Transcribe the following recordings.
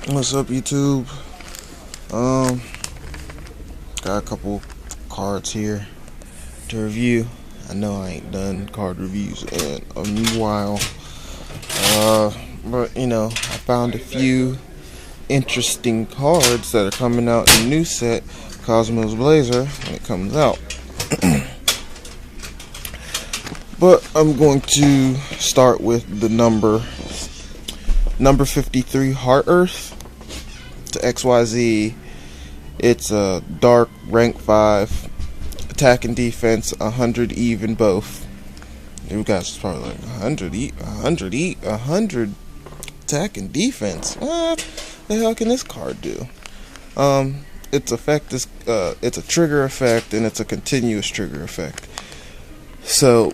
What's up, YouTube? Um, got a couple cards here to review. I know I ain't done card reviews in a while, but I found a few interesting cards that are coming out in the new set, Cosmo's Blazer, when it comes out. But I'm going to start with the number 53, Heart Earth. To XYZ, it's a dark rank 5, attack and defense 100 even both. You guys are probably like 100 attack and defense. What the hell can this card do? Its effect is it's a trigger effect, and it's a continuous trigger effect. So,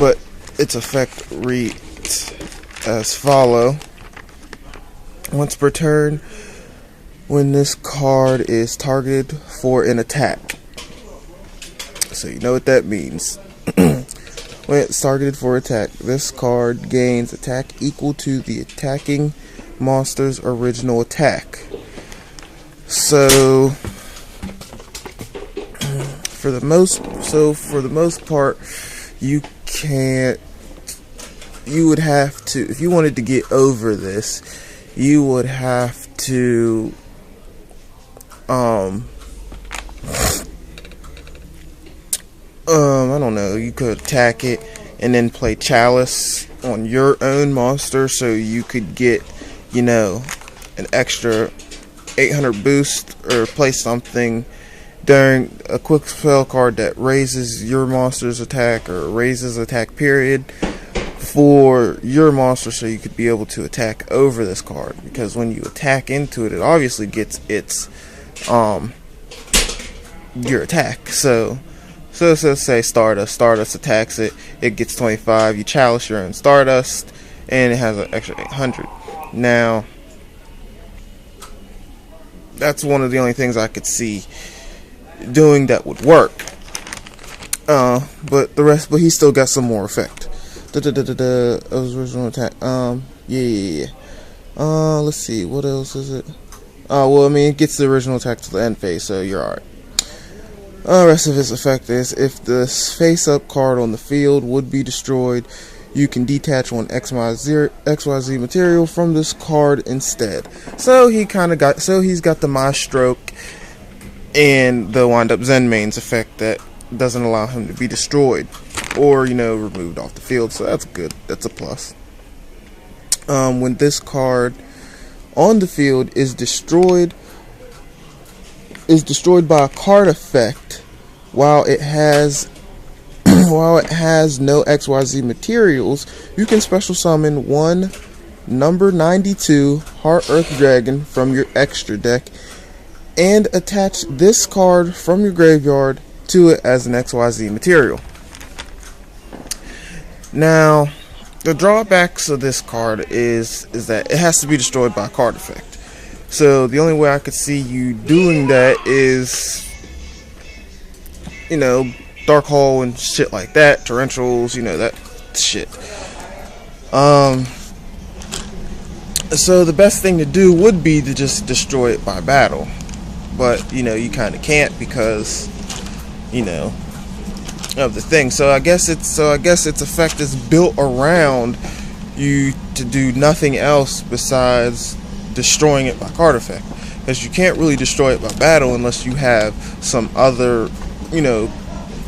but its effect reads as follow: once per turn, when this card is targeted for an attack. So you know what that means. When it's targeted for attack, this card gains attack equal to the attacking monster's original attack. So for the most part, you would have to, if you wanted to get over this, you would have to I don't know, you could attack it and then play Chalice on your own monster, so you could get, an extra 800 boost, or play something during a quick spell card that raises your monster's attack, or raises attack period for your monster, so you could be able to attack over this card. Because when you attack into it, it obviously gets its your attack. So say Stardust attacks it, it gets 25, you chalice your own Stardust, and it has an extra 800. Now, that's one of the only things I could see doing that would work. But he still got some more effect. Original attack. Let's see, what else is it? It gets the original attack to the end phase, so you're alright. The rest of its effect is, if the face-up card on the field would be destroyed, you can detach one XYZ material from this card instead. So he's got the Maelstrom and the Wind Up Zenmane's effect that doesn't allow him to be destroyed or removed off the field. So that's good. That's a plus. When this card on the field is destroyed by a card effect, while it has no XYZ materials, you can special summon one number 92 Heart Earth Dragon from your extra deck and attach this card from your graveyard to it as an XYZ material. Now, the drawbacks of this card is that it has to be destroyed by a card effect. So the only way I could see you doing that is, Dark Hole and shit like that, Torrentials, that shit. So the best thing to do would be to just destroy it by battle. But, you kind of can't because, of the thing. So I guess its effect is built around you to do nothing else besides destroying it by card effect, because you can't really destroy it by battle unless you have some other,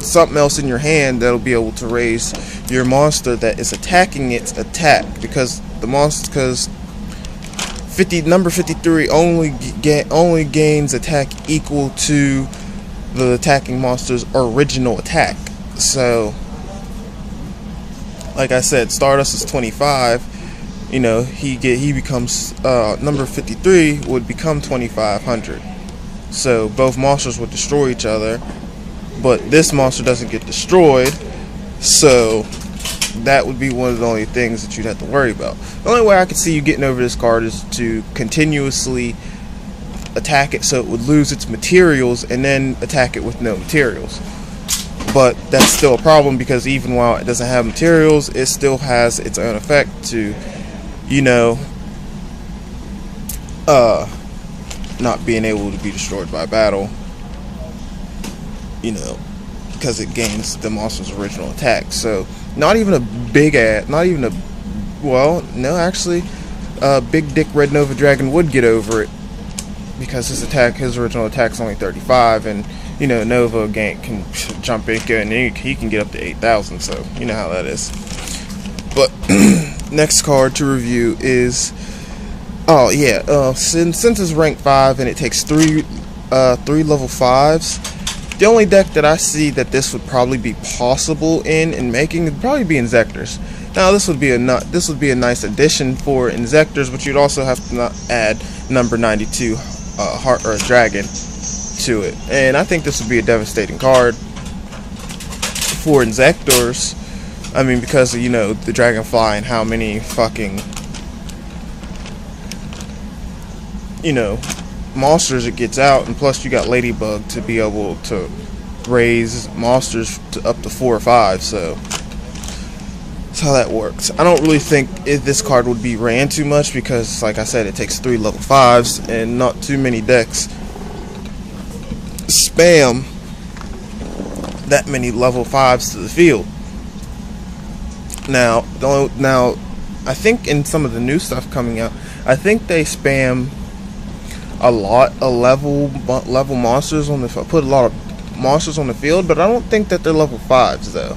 something else in your hand that'll be able to raise your monster that is attacking its attack, because number 53 only gains attack equal to the attacking monster's original attack. So, like I said, Stardust is 25. He becomes number 53 would become 2500. So both monsters would destroy each other, but this monster doesn't get destroyed. So that would be one of the only things that you'd have to worry about. The only way I could see you getting over this card is to continuously attack it so it would lose its materials, and then attack it with no materials. But that's still a problem, because even while it doesn't have materials, it still has its own effect to uh, not being able to be destroyed by battle, you know, because it gains the monster's original attack. So not even a big ad, not even a, well, no, actually, Big Dick Red Nova Dragon would get over it, because his original attack's only 35, and you know Nova can jump in and he can get up to 8,000. So you know how that is. But next card to review is, oh yeah, since it's rank 5 and it takes three level 5s. The only deck that I see that this would probably be possible in making would probably be Inzectors. Now this would be a nice addition for Inzectors, but you'd also have to add number 92 Heart Earth Dragon to it, and I think this would be a devastating card for Inzectors. I mean, because of, you know, the Dragonfly and how many fucking, you know, monsters it gets out, and plus you got Ladybug to be able to raise monsters to up to 4 or 5. So that's how that works. I don't really think this card would be ran too much, because like I said, it takes 3 level 5s, and not too many decks spam that many level 5s to the field. Now I think in some of the new stuff coming out, I think they spam a lot of level monsters on the, put a lot of monsters on the field, but I don't think that they're level 5s though.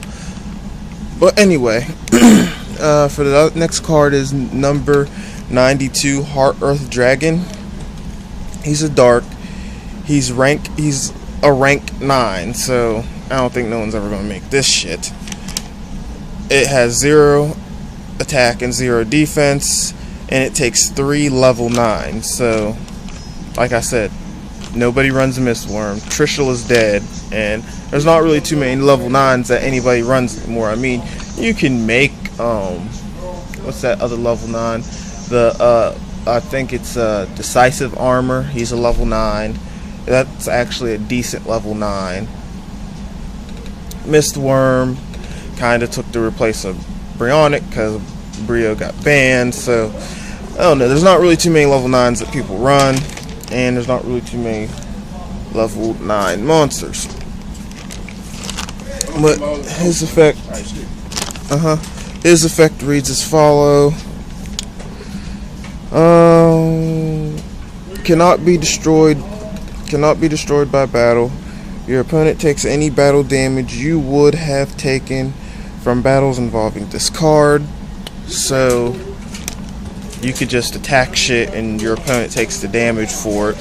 But anyway, for the next card is number 92 Heart Earth Dragon. He's a dark. He's a rank 9, so I don't think no one's ever gonna make this shit. It has 0 attack and 0 defense, and it takes 3 level 9. So like I said, nobody runs a Mistworm. Trishul is dead, and there's not really too many level 9s that anybody runs anymore. I mean, you can make what's that other level 9? The I think it's Decisive Armor. He's a level 9. That's actually a decent level 9. Mistworm kind of took the replace of Brionic because Brio got banned. So I don't know. There's not really too many level 9s that people run, and there's not really too many level 9 monsters. But his effect, his effect reads as follow. Cannot be destroyed by battle. Your opponent takes any battle damage you would have taken from battles involving this card. So you could just attack shit and your opponent takes the damage for it.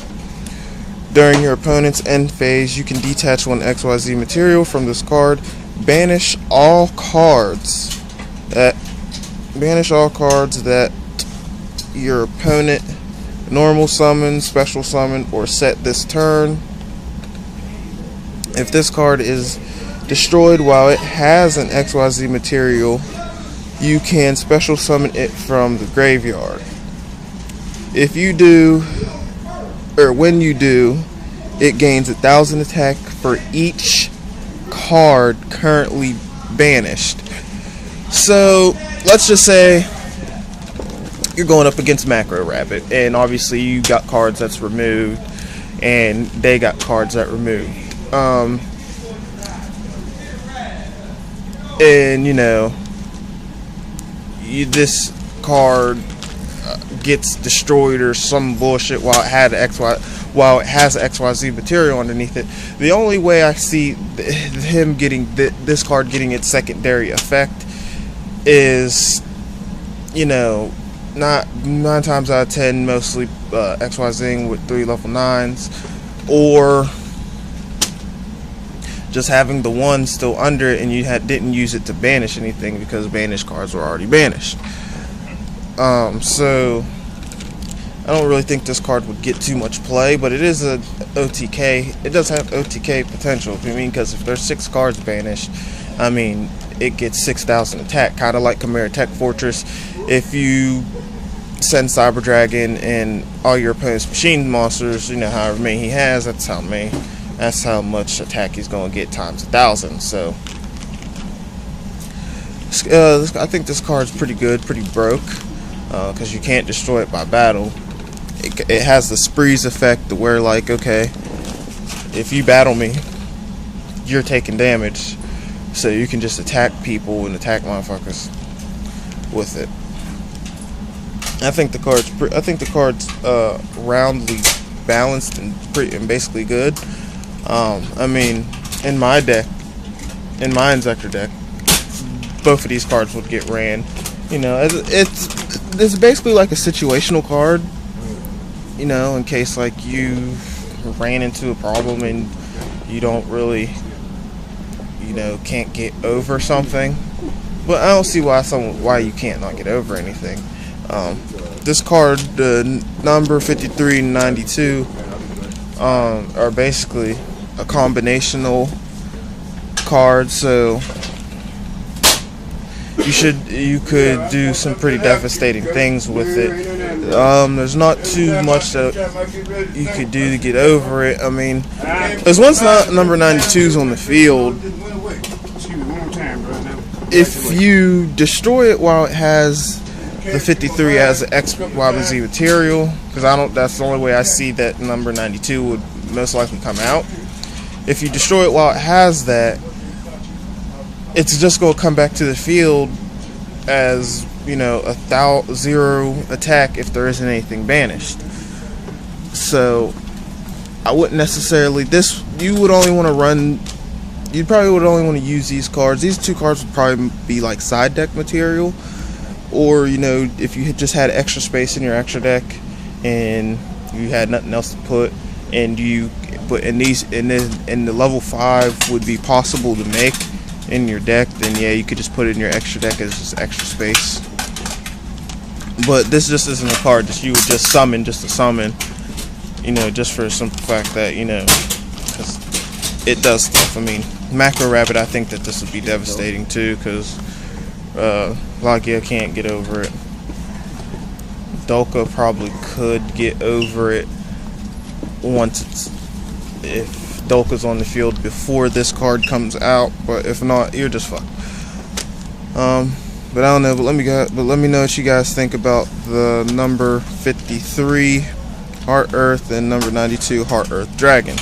During your opponent's end phase, you can detach one XYZ material from this card. Banish all cards that your opponent normal summon, special summon, or set this turn. If this card is destroyed while it has an XYZ material, you can special summon it from the graveyard. If you do, or when you do, it gains 1,000 attack for each card currently banished. So let's just say you're going up against Macro Rabbit, and obviously you got cards that's removed, and they got cards that removed. And you know, this card gets destroyed or some bullshit while it has XYZ material underneath it. The only way I see him getting this card getting its secondary effect is, you know, not 9 times out of 10, mostly XYZing with 3 level 9s, or just having the 1 still under it and you didn't use it to banish anything because banished cards were already banished. So I don't really think this card would get too much play, but it is a OTK. It does have OTK potential. I mean, because if there's 6 cards banished, I mean, it gets 6,000 attack, kind of like Chimera Tech Fortress. If you send Cyber Dragon and all your opponent's machine monsters, you know, however many he has, that's how much attack he's going to get times 1,000. So I think this card's pretty good, pretty broke, because you can't destroy it by battle. It it has the sprees effect to where, like, okay, if you battle me, you're taking damage, so you can just attack people and attack motherfuckers with it. I think the card's roundly balanced and basically good. I mean, in my Inzector deck, both of these cards would get ran. You know, it's basically like a situational card. You know, in case like you ran into a problem and you don't really, you know, can't get over something. But I don't see why you can't not get over anything. This card, number 53 and 92, are basically a combinational card, so you could do some pretty devastating things with it. There's not too much that you could do to get over it. I mean, because once number 92's on the field, if you destroy it while it has the 53 as an X, Y, and Z material, because that's the only way I see that number 92 would most likely come out. If you destroy it while it has that, it's just going to come back to the field as, you know, a 0 attack if there isn't anything banished. So I wouldn't necessarily, you would only want to run, you probably would only want to use these cards. These two cards would probably be like side deck material, or, you know, if you just had extra space in your extra deck and you had nothing else to put, and you put in these, and the level 5 would be possible to make in your deck, then yeah, you could just put it in your extra deck as just extra space. But this just isn't a card that you would just summon just to summon, you know, just for the simple fact that, you know, 'cause it does stuff. I mean, Macro Rabbit, I think that this would be devastating too, because Yugioh can't get over it. Dolka probably could get over it if Dolka's on the field before this card comes out, but if not, you're just fucked. But I don't know. But let me know what you guys think about the number 53 Heart Earth and number 92 Heart Earth Dragon.